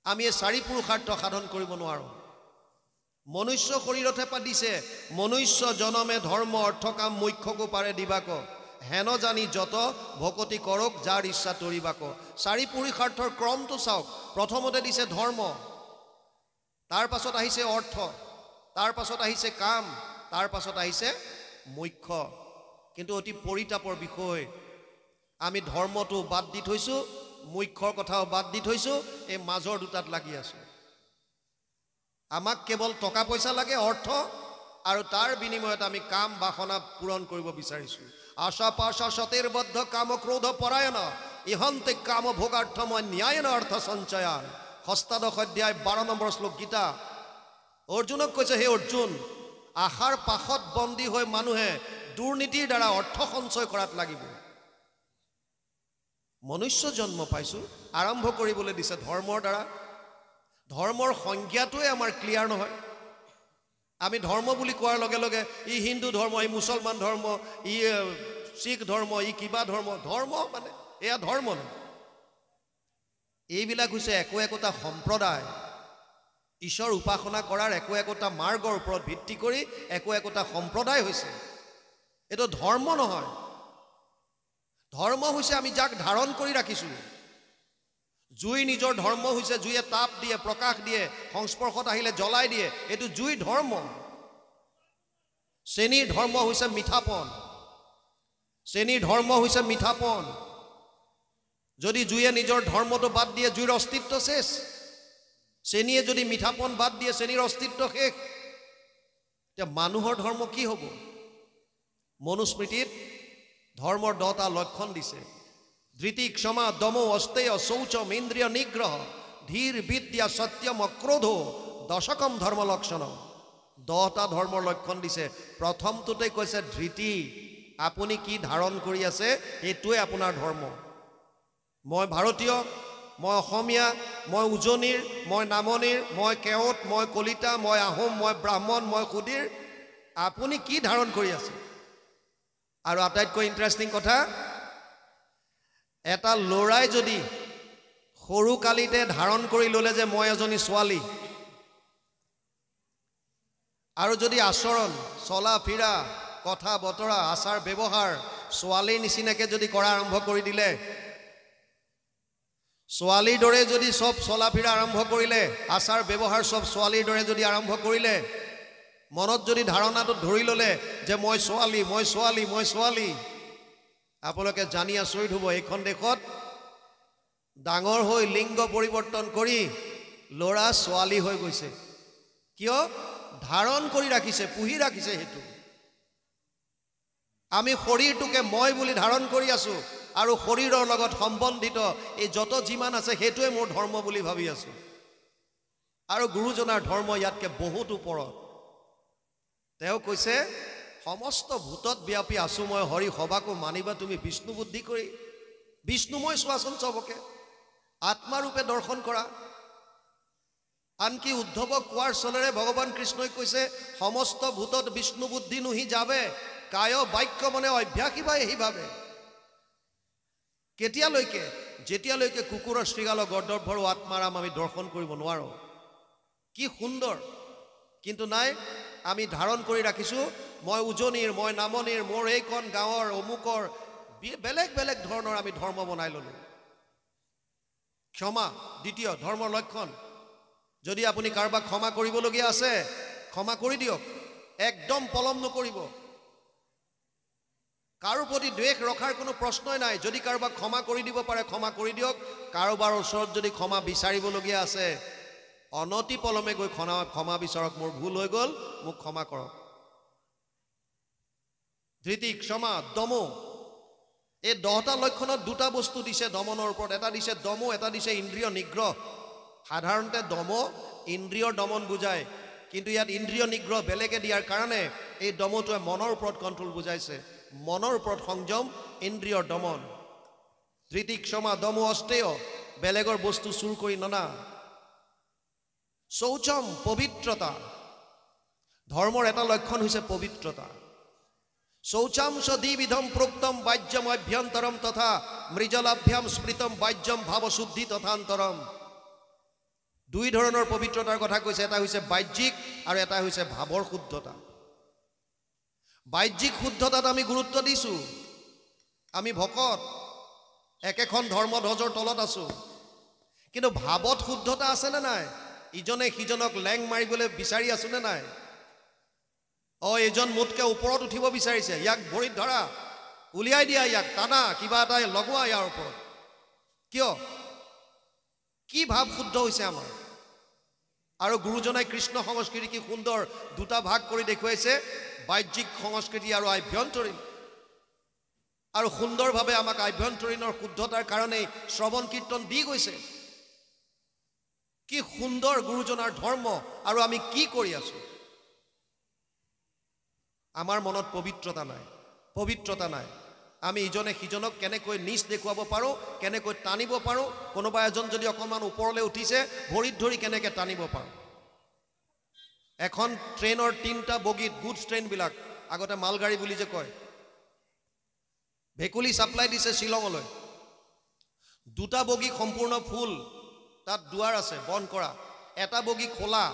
Speaker 1: আমি এই চাৰি পুৰুষাৰ্থ সাধন কৰিব নোৱাৰোঁ। মনুষ্য শৰীৰতহে পাতিছে, মনুষ্য জনমে ধৰ্ম অৰ্থ কাম মুখ্যকো পাৰে দিবাক, হেন জানি যত ভকতি কৰক যাৰ ইচ্ছা তৰিবাক। চাৰি পুৰুষাৰ্থৰ ক্ৰমটো চাওক। প্ৰথমতে দিছে ধৰ্ম, তাৰ পাছত আহিছে অৰ্থ, তাৰ পাছত আহিছে কাম, তাৰ পাছত আহিছে মুখ্য। কিন্তু অতি পৰিতাপৰ বিষয়, আমি ধৰ্মটো বাদ দি থৈছো, মুখ্যৰ কথাও বাদ দি থৈছো, এই মাজৰ দুটাত লাগি আছো। আমাক কেৱল টকা পইচা লাগে, অৰ্থ, আৰু তাৰ বিনিময়ত আমি কাম বাসনা পূৰণ কৰিব বিচাৰিছো। আশা পাশা সতেৰবদ্ধ কাম ক্ৰোধ পৰায়ণ, ইহন্তে কাম ভোগাৰ্থময় ন্যায়ন অৰ্থ সঞ্চয়ান। ষষ্ঠাদশ অধ্যায় 12 নম্বৰ শ্লোক গীতা। অৰ্জুনক কৈছে, হে অৰ্জুন, আশাৰ পাশত বন্দী হৈ মানুহে দুৰ্নীতিৰ দ্বাৰা অৰ্থ সঞ্চয় কৰাত লাগিব। মনুষ্য জন্ম পাইছো, আৰম্ভ কৰিবলৈ দিছে ধৰ্মৰ দ্বাৰা। ধৰ্মৰ সংজ্ঞাটোৱে আমাৰ ক্লিয়াৰ নহয়। আমি ধৰ্ম বুলি কোৱাৰ লগে লগে ই হিন্দু ধৰ্ম, ই মুছলমান ধৰ্ম, ই শিখ ধৰ্ম, ই কিবা ধৰ্ম। ধৰ্ম মানে এয়া ধৰ্ম নহয়। এইবিলাক হৈছে একো একোটা সম্প্ৰদায়, ঈশ্বৰ উপাসনা কৰাৰ একো একোটা মাৰ্গৰ ওপৰত ভিত্তি কৰি একো একোটা সম্প্ৰদায় হৈছে। এইটো ধৰ্ম নহয়। ধৰ্ম হৈছে আমি যাক ধাৰণ কৰি ৰাখিছোঁ। জুই নিজৰ ধৰ্ম হৈছে জুয়ে তাপ দিয়ে, প্ৰকাশ দিয়ে, সংস্পৰ্শত আহিলে জ্বলাই দিয়ে, এইটো জুই ধৰ্ম। চেনীৰ ধৰ্ম হৈছে মিঠাপন, চেনীৰ ধৰ্ম হৈছে মিঠাপন। যদি জুয়ে নিজৰ ধৰ্মটো বাদ দিয়ে, জুইৰ অস্তিত্ব শেষ। চেনীয়ে যদি মিঠাপন বাদ দিয়ে, চেনীৰ অস্তিত্ব শেষ। এতিয়া মানুহৰ ধৰ্ম কি হ'ব? মনুস্মৃতিত ধৰ্মৰ 10টা লক্ষণ দিছে। ধৃতি, ক্ষমা, দম, অস্তেয়, শৌচম, ইন্দ্ৰিয় নিগ্ৰহ, ধীৰ, বিদ্যা, সত্যম, অক্ৰোধ, দশকম ধৰ্ম লক্ষণ। 10টা ধৰ্মৰ লক্ষণ দিছে। প্ৰথমটোতে কৈছে ধৃতি। আপুনি কি ধাৰণ কৰি আছে, এইটোৱে আপোনাৰ ধৰ্ম। মই ভাৰতীয়, মই অসমীয়া, মই উজনিৰ, মই নামনিৰ, মই কেওট, মই কলিতা, মই আহোম, মই ব্ৰাহ্মণ, মই সুধীৰ, আপুনি কি ধাৰণ কৰি আছে? আৰু আটাইতকৈ ইণ্টাৰেষ্টিং কথা, এটা ল'ৰাই যদি সৰু কালিতে ধাৰণ কৰি ল'লে যে মই এজনী ছোৱালী, আৰু যদি আচৰণ, চলা ফিৰা, কথা বতৰা, আচাৰ ব্যৱহাৰ ছোৱালীৰ নিচিনাকে যদি কৰা আৰম্ভ কৰি দিলে, ছোৱালীৰ দৰে যদি সব চলা ফিৰা আৰম্ভ কৰিলে, আচাৰ ব্যৱহাৰ সব ছোৱালীৰ দৰে যদি আৰম্ভ কৰিলে, মনত যদি ধাৰণাটো ধৰি ল'লে যে মই ছোৱালী, মই ছোৱালী, মই ছোৱালী, আপোনালোকে জানি আচৰিত হ'ব এইখন দেশত ডাঙৰ হৈ লিংগ পৰিৱৰ্তন কৰি ল'ৰা ছোৱালী হৈ গৈছে। কিয়? ধাৰণ কৰি ৰাখিছে, পুহি ৰাখিছে। সেইটো আমি শৰীৰটোকে মই বুলি ধাৰণ কৰি আছো, আৰু শৰীৰৰ লগত সম্বন্ধিত এই যত যিমান আছে সেইটোৱে মোৰ ধৰ্ম বুলি ভাবি আছো। আৰু গুৰুজনাৰ ধৰ্ম ইয়াতকে বহুত ওপৰত। তেওঁ কৈছে সমস্ত ভূতত ব্যাপী আছো মই, হৰি সবাকো মানিবা তুমি বিষ্ণু বুদ্ধি কৰি। বিষ্ণুময় চোৱাচোন চবকে, আত্মাৰূপে দৰ্শন কৰা। আনকি উদ্ধৱক কোৱাৰ চলেৰে ভগৱান কৃষ্ণই কৈছে সমস্ত ভূতত বিষ্ণু বুদ্ধি নুহি যাবে, কায় বাক্য মনে অভ্যাসী বা এহি ভাবে। কেতিয়ালৈকে? যেতিয়ালৈকে কুকুৰৰ শৃগালৰ গৰ্দভৰো আত্মাৰাম আমি দৰ্শন কৰিব নোৱাৰো। কি সুন্দৰ! কিন্তু নাই, আমি ধাৰণ কৰি ৰাখিছো মই উজনিৰ, মই নামনিৰ, মোৰ এইখন গাঁৱৰ অমুকৰ, বেলেগ বেলেগ ধৰণৰ আমি ধৰ্ম বনাই ললো। ক্ষমা দ্বিতীয় ধৰ্মৰ লক্ষণ। যদি আপুনি কাৰোবাক ক্ষমা কৰিবলগীয়া আছে, ক্ষমা কৰি দিয়ক, একদম পলম নকৰিব। কাৰো প্ৰতি দ্বেষ ৰখাৰ কোনো প্ৰশ্নই নাই। যদি কাৰোবাক ক্ষমা কৰি দিব পাৰে, ক্ষমা কৰি দিয়ক। কাৰোবাৰ ওচৰত যদি ক্ষমা বিচাৰিবলগীয়া আছে, অনতি পলমে গৈ ক্ষমা বিচাৰক, মোৰ ভুল হৈ গ'ল, মোক ক্ষমা কৰক। ধৃতি, ক্ষমা, দম। এই 10টা লক্ষণত 2টা বস্তু দিছে দমনৰ ওপৰত। এটা দিছে দম, এটা দিছে ইন্দ্ৰিয় নিগ্ৰহ। সাধাৰণতে দম ইন্দ্ৰিয়ৰ দমন বুজায়, কিন্তু ইয়াত ইন্দ্ৰিয় নিগ্ৰহ বেলেগে দিয়াৰ কাৰণে এই দমটোৱে মনৰ ওপৰত কণ্ট্ৰল বুজাইছে। মনৰ ওপৰত সংযম, ইন্দ্ৰিয়ৰ দমন। ধৃতি, ক্ষমা, দম, অষ্টেয়, বেলেগৰ বস্তু চুৰ কৰি ননা। শৌচম, পবিত্ৰতা। ধৰ্মৰ এটা লক্ষণ হৈছে পবিত্ৰতা। শৌচাম সদীবিধম প্ৰোক্তম বাহ্যম অভ্যন্তৰম তথা মৃজলাভ্যাম স্মৃতম বাহ্যম ভাৱশুদ্ধি তথান্তৰম। 2 ধৰণৰ পবিত্ৰতাৰ কথা কৈছে। এটা হৈছে বাহ্যিক আৰু এটা হৈছে ভাৱৰ শুদ্ধতা। বাহ্যিক শুদ্ধতাত আমি গুৰুত্ব দিছো। আমি ভকত, একেখন ধৰ্মধ্বজৰ তলত আছো, কিন্তু ভাৱত শুদ্ধতা আছে নে নাই? ইজনে সিজনক লেং মাৰিবলৈ বিচাৰি আছো নে নাই? এজন মোতকে ওপৰত উঠিব বিচাৰিছে, ইয়াক ভৰিত ধৰা, উলিয়াই দিয়া, ইয়াক টানা, কিবা এটা লগোৱা ইয়াৰ ওপৰত। কিয়? কি ভাৱ শুদ্ধ হৈছে আমাৰ? আৰু গুৰুজনাই কৃষ্ণ সংস্কৃতি কি সুন্দৰ 2টা ভাগ কৰি দেখুৱাইছে, বাহ্যিক সংস্কৃতি আৰু আভ্যন্তৰীণ। আৰু সুন্দৰভাৱে আমাক আভ্যন্তৰীণৰ শুদ্ধতাৰ কাৰণেই শ্ৰৱণ কীৰ্তন দি গৈছে। কি সুন্দৰ গুৰুজনাৰ ধৰ্ম! আৰু আমি কি কৰি আছো? আমাৰ মনত পবিত্ৰতা নাই, পবিত্ৰতা নাই। আমি ইজনে সিজনক কেনেকৈ নিচ দেখুৱাব পাৰোঁ, কেনেকৈ টানিব পাৰোঁ, কোনোবা এজন যদি অকণমান ওপৰলৈ উঠিছে ভৰিত ধৰি কেনেকৈ টানিব পাৰোঁ। এখন ট্ৰেইনৰ 3টা বগীত, গুডছ ট্ৰেইনবিলাক, আগতে মালগাড়ী বুলি যে কয়, ভেকুলী ছাপ্লাই দিছে শ্বিলঙলৈ। 2টা বগী সম্পূৰ্ণ ফুল, তাত দুৱাৰ আছে বন্ধ কৰা। এটা বগী খোলা,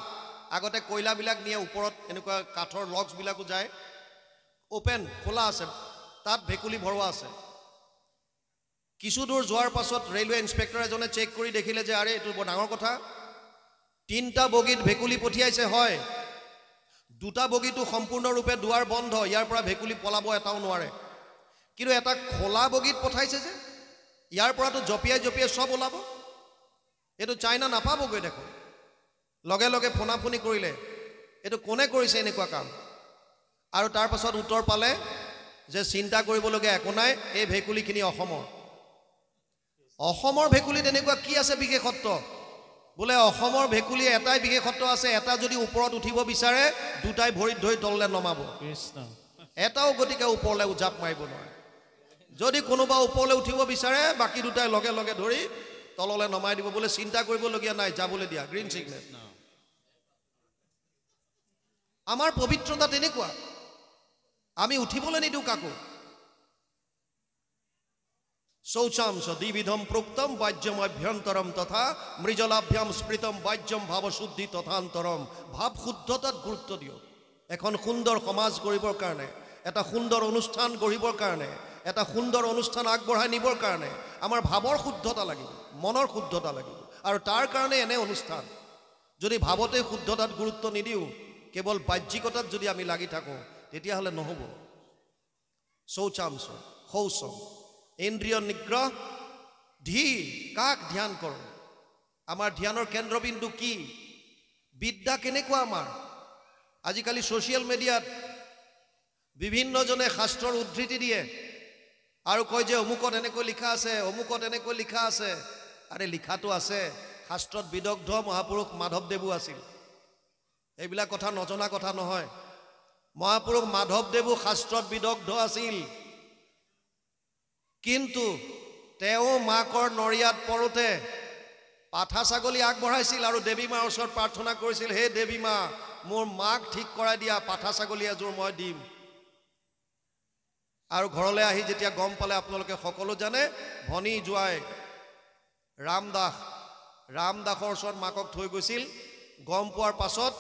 Speaker 1: আগতে কয়লাবিলাক নিয়ে ওপৰত, এনেকুৱা কাঠৰ লকছবিলাকো যায়, অপেন খোলা আছে, তাত ভেকুলী ভৰোৱা আছে। কিছু দূৰ যোৱাৰ পাছত ৰেলৱে ইন্সপেক্টৰ এজনে চেক কৰি দেখিলে যে আৰে এইটো বৰ ডাঙৰ কথা, 3টা বগীত ভেকুলী পঠিয়াইছে হয়, 2টা বগীটো সম্পূৰ্ণৰূপে দুৱাৰ বন্ধ, ইয়াৰ পৰা ভেকুলী পলাব এটাও নোৱাৰে। কিন্তু এটা খোলা বগীত পঠাইছে যে, ইয়াৰ পৰাতো জঁপিয়াই জঁপিয়াই সব ওলাব। এইটো চাইনা নাপাবগৈ দেখোন। লগে লগে ফোনাফোনি কৰিলে, এইটো কোনে কৰিছে এনেকুৱা কাম? আৰু তাৰ পাছত উত্তৰ পালে যে চিন্তা কৰিবলগীয়া একো নাই, এই ভেকুলীখিনি অসমৰ। অসমৰ ভেকুলীত এনেকুৱা কি আছে বিশেষত্ব? বোলে অসমৰ ভেকুলীৰ এটাই বিশেষত্ব আছে, এটা যদি ওপৰত উঠিব বিচাৰে 2টাই ভৰিত ধৰি তললৈ নমাব। এটাও গতিকে ওপৰলৈ জাপ মাৰিব নোৱাৰে। যদি কোনোবা ওপৰলৈ উঠিব বিচাৰে, বাকী 2টাই লগে লগে ধৰি তললৈ নমাই দিব, বোলে চিন্তা কৰিবলগীয়া নাই, যাবলৈ দিয়া, গ্ৰীণ ছিগনেল। আমাৰ পবিত্ৰতা তেনেকুৱা, আমি উঠিবলৈ নিদিওঁ কাকো। শৌচাংশ দ্বিবিধম প্ৰোক্তম বাহ্যম অভ্যন্তৰম তথা মৃজলাভ্যাম স্মৃতম বাহ্যম ভাৱশুদ্ধি তথান্তৰম। ভাৱ শুদ্ধতাত গুৰুত্ব দিয়ক। এখন সুন্দৰ সমাজ গঢ়িবৰ কাৰণে, এটা সুন্দৰ অনুষ্ঠান গঢ়িবৰ কাৰণে, এটা সুন্দৰ অনুষ্ঠান আগবঢ়াই নিবৰ কাৰণে আমাৰ ভাৱৰ শুদ্ধতা লাগিব, মনৰ শুদ্ধতা লাগিব। আৰু তাৰ কাৰণে এনে অনুষ্ঠান। যদি ভাৱতে শুদ্ধতাত গুৰুত্ব নিদিওঁ, কেৱল বাহ্যিকতাত যদি আমি লাগি থাকোঁ, তেতিয়াহ'লে নহ'ব। শৌচাংশ শৌচম ইন্দ্ৰিয় নিগ্ৰহ ধীৰ। কাক ধ্যান কৰোঁ? আমাৰ ধ্যানৰ কেন্দ্ৰবিন্দু কি? বিদ্যা কেনেকুৱা আমাৰ? আজিকালি ছ'চিয়েল মিডিয়াত বিভিন্নজনে শাস্ত্ৰৰ উদ্ধৃতি দিয়ে আৰু কয় যে অমুকত এনেকৈ লিখা আছে, অমুকত এনেকৈ লিখা আছে। আৰে লিখাটো আছে, শাস্ত্ৰত বিদগ্ধ মহাপুৰুষ মাধৱদেৱো আছিল। এইবিলাক কথা নজনা কথা নহয়। মহাপুৰুষ মাধৱদেৱো শাস্ত্ৰত বিদগ্ধ আছিল, কিন্তু তেওঁ মাকৰ নৰিয়াত পৰোঁতে পাঠা ছাগলী আগবঢ়াইছিল আৰু দেৱী মাৰ ওচৰত প্ৰাৰ্থনা কৰিছিল, হে দেৱী মা, মোৰ মাক ঠিক কৰাই দিয়া, পাঠা ছাগলী এযোৰ মই দিম। আৰু ঘৰলৈ আহি যেতিয়া গম পালে, আপোনালোকে সকলো জানে, ভনী জোৱাই ৰামদাসৰ ওচৰত মাকক থৈ গৈছিল। গম পোৱাৰ পাছত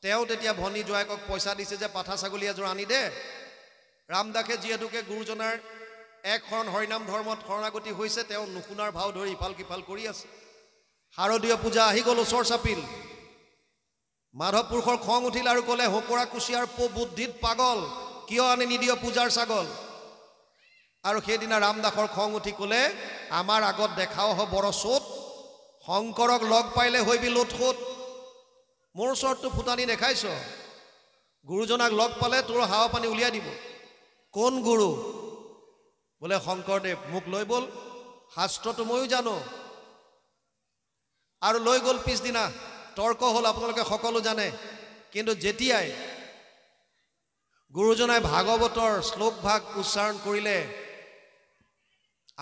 Speaker 1: তেওঁ তেতিয়া ভনী জোৱাইকক পইচা দিছে যে পাঠা ছাগলী এযোৰ আনি দে। ৰামদাসে যিহেতুকে গুৰুজনাৰ এক শৰণ হৰিনাম ধৰ্মত শৰণাগতি হৈছে, তেওঁ নুশুনাৰ ভাও ধৰি ইফাল সিফাল কৰি আছে। শাৰদীয় পূজা আহি গ'ল, ওচৰ চাপিল। মাধৱ পুৰুষৰ খং উঠিল আৰু ক'লে, হকৰা কুচিয়াৰ বুদ্ধিত পাগল, কিয় আনি নিদিয় পূজাৰ ছাগল? আৰু সেইদিনা ৰামদাসৰ খং উঠি ক'লে, আমাৰ আগত দেখাও হ বৰ চোট, শংকৰক লগ পাইলে হৈবি লোট সোট। মোৰ ওচৰততো ফুটানি দেখাইছ, গুৰুজনাক লগ পালে তোৰ হাৱা পানী উলিয়াই দিব। কোন গুৰু? বোলে শংকৰদেৱ। মোক লৈ ব'ল, শাস্ত্ৰটো ময়ো জানো। আৰু লৈ গ'ল। পিছদিনা তৰ্ক হ'ল, আপোনালোকে সকলো জানে। কিন্তু যেতিয়াই গুৰুজনাই ভাগৱতৰ শ্লোক ভাগ উচ্চাৰণ কৰিলে,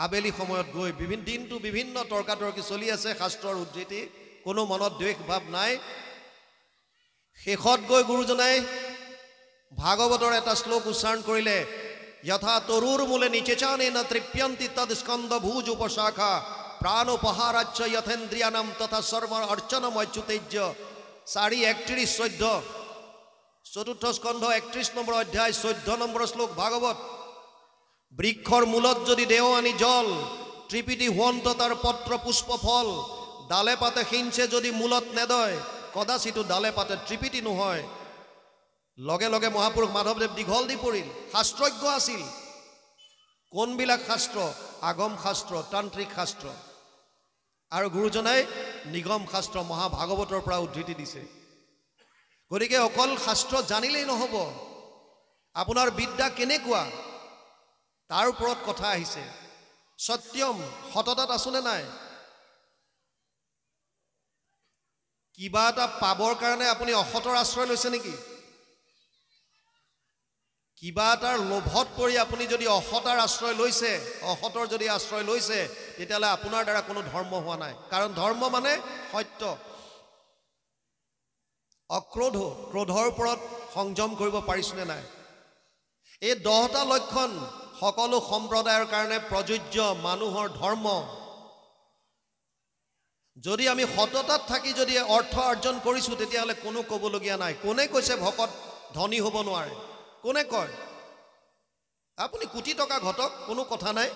Speaker 1: আবেলি সময়ত গৈ দিনটো বিভিন্ন তৰ্কাতৰ্কি চলি আছে, শাস্ত্ৰৰ উদ্ধৃতি, কোনো মনত দ্বেষ ভাৱ নাই। শেষত গৈ গুৰুজনাই ভাগৱতৰ এটা শ্লোক উচ্চাৰণ কৰিলে, যথা তৰুৰ মূলে নিচেচানে ন তৃপ্যন্তি তদ স্কন্দ ভুজ উপশাখা প্ৰাণোপহাৰাচ্য যথেন্দ্ৰিয়ানাম তথা সৰ্ব অৰ্চনম অচ্যুতেজ্য। 4:31-14, চতুৰ্থ স্কন্ধ 31 নম্বৰ অধ্যায় 14 নম্বৰ শ্লোক ভাগৱত। বৃক্ষৰ মূলত যদি দেও আনি জল, ত্ৰিপিটি হুৱন্ত তাৰ পত্ৰ পুষ্প ফল। ডালে পাতে সিঞ্চে যদি মূলত নেদয়, কদাচিতো ডালে পাতে ত্ৰিপিটি নহয়। লগে লগে মহাপুৰুষ মাধৱদেৱ দীঘল দি পৰিল। শাস্ত্ৰজ্ঞ আছিল। কোনবিলাক শাস্ত্ৰ? আগম শাস্ত্ৰ, তান্ত্ৰিক শাস্ত্ৰ। আৰু গুৰুজনাই নিগম শাস্ত্ৰ মহাভাগৱতৰ পৰা উদ্ধৃতি দিছে। গতিকে অকল শাস্ত্ৰ জানিলেই নহ'ব, আপোনাৰ বিদ্যা কেনেকুৱা তাৰ ওপৰত কথা আহিছে। সত্যম, সততাত আছোনে নাই? কিবা এটা পাবৰ কাৰণে আপুনি অসতৰ আশ্ৰয় লৈছে নেকি? কিবা এটাৰ লোভত পৰি আপুনি যদি অসতাৰ আশ্ৰয় লৈছে, অসতৰ যদি আশ্ৰয় লৈছে, তেতিয়াহ'লে আপোনাৰ দ্বাৰা কোনো ধৰ্ম হোৱা নাই। কাৰণ ধৰ্ম মানে সত্য। অক্ৰোধ, ক্ৰোধৰ ওপৰত সংযম কৰিব পাৰিছোনে নাই? এই 10টা লক্ষণ সকলো সম্প্ৰদায়ৰ কাৰণে প্ৰযোজ্য মানুহৰ ধৰ্ম। যদি আমি সততাত থাকি যদি অৰ্থ অৰ্জন কৰিছোঁ, তেতিয়াহ'লে কোনো ক'বলগীয়া নাই। কোনে কৈছে ভকত ধনী হ'ব নোৱাৰে? কোনে কয়? আপুনি কোটি টকা ঘটক, কোনো কথা নাই।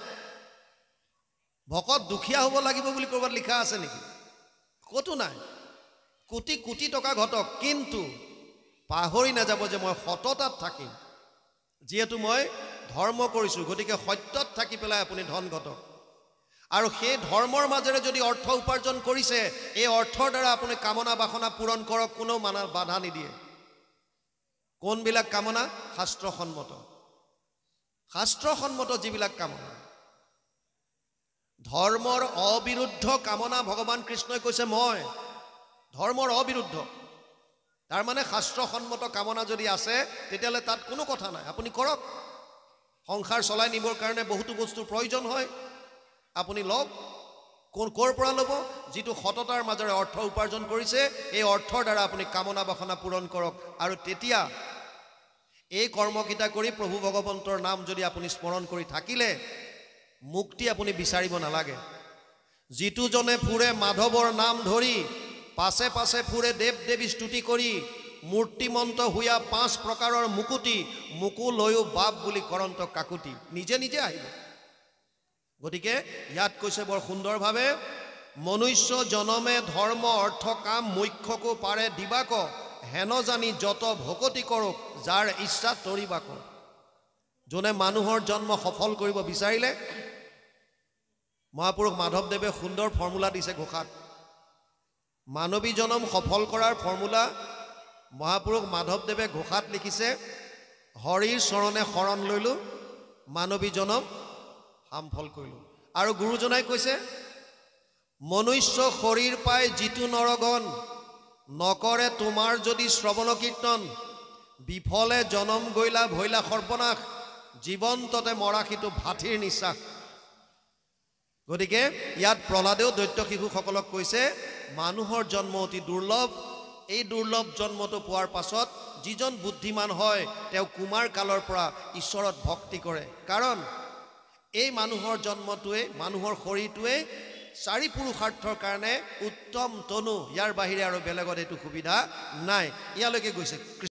Speaker 1: ভকত দুখীয়া হ'ব লাগিব বুলি ক'ৰবাত লিখা আছে নেকি? ক'তো নাই। কোটি কোটি টকা ঘটক, কিন্তু পাহৰি নাযাব যে মই সততাত থাকিম। যিহেতু মই ধৰ্ম কৰিছোঁ, গতিকে সত্যত থাকি পেলাই আপুনি ধন ঘটক। আৰু সেই ধৰ্মৰ মাজেৰে যদি অৰ্থ উপাৰ্জন কৰিছে, এই অৰ্থৰ দ্বাৰা আপুনি কামনা বাসনা পূৰণ কৰক, কোনো বাধা নিদিয়ে। কোনবিলাক কামনা? শাস্ত্ৰসন্মত। শাস্ত্ৰসন্মত যিবিলাক কামনা, ধৰ্মৰ অবিৰুদ্ধ কামনা ভগৱান কৃষ্ণই কৈছে মই ধৰ্মৰ অবিৰুদ্ধ। তাৰ মানে শাস্ত্ৰসন্মত কামনা যদি আছে, তেতিয়াহ'লে তাত কোনো কথা নাই, আপুনি কৰক। সংসাৰ চলাই নিবৰ কাৰণে বহুতো বস্তুৰ প্ৰয়োজন হয়, আপুনি লওক। ক'ৰ পৰা ল'ব? যিটো সততাৰ মাজেৰে অৰ্থ উপাৰ্জন কৰিছে, এই অৰ্থৰ দ্বাৰা আপুনি কামনা বাসনা পূৰণ কৰক। আৰু তেতিয়া এই কৰ্মকেইটা কৰি প্ৰভু ভগৱন্তৰ নাম যদি আপুনি স্মৰণ কৰি থাকিলে মুক্তি আপুনি বিচাৰিব নালাগে। যিটো জনে ফুৰে মাধৱৰ নাম ধৰি, পাছে পাছে ফুৰে দেৱ দেৱী স্তুতি কৰি, মূৰ্তিমন্ত হুয়া 5 প্ৰকাৰৰ মুকুতি, মুকু লৈও বাপ বুলি কৰন্ত কাকুতি। নিজে নিজে আহিব। গতিকে ইয়াত কৈছে বৰ সুন্দৰভাৱে, মনুষ্য জনমে ধৰ্ম অৰ্থ কাম মুখ্যকো পাৰে দিবাক, হেন জানি যত ভকতি কৰক যাৰ ইচ্ছা তৰিবাক। যোনে মানুহৰ জন্ম সফল কৰিব বিচাৰিলে, মহাপুৰুষ মাধৱদেৱে সুন্দৰ ফৰ্মুলা দিছে ঘোষাত। মানৱী জনম সফল কৰাৰ ফৰ্মুলা মহাপুৰুষ মাধৱদেৱে ঘোষাত লিখিছে, হৰিৰ চৰণে শৰণ লৈলো, মানৱী জনম সামফল কৰিলো। আৰু গুৰুজনাই কৈছে, মনুষ্য শৰীৰ পাই যিটো নৰগণ, নকৰে তোমাৰ যদি শ্ৰৱণ কীৰ্তন, বিফলে জনম গৈলা ভৈলা সৰ্বনাশ, জীৱন্ততে মৰাশীটো ভাথিৰ নিশ্বাস। গতিকে ইয়াত প্ৰহ্লাদেও দৈত্য শিশুসকলক কৈছে, মানুহৰ জন্ম অতি দুৰ্লভ। এই দুৰ্লভ জন্মটো পোৱাৰ পাছত যিজন বুদ্ধিমান হয় তেওঁ কুমাৰ কালৰ পৰা ঈশ্বৰত ভক্তি কৰে। কাৰণ এই মানুহৰ জন্মটোৱে, মানুহৰ শৰীৰটোৱে 4 পুৰুষাৰ্থৰ কাৰণে উত্তম তনু, ইয়াৰ বাহিৰে আৰু বেলেগত এইটো সুবিধা নাই। ইয়ালৈকে গৈছে।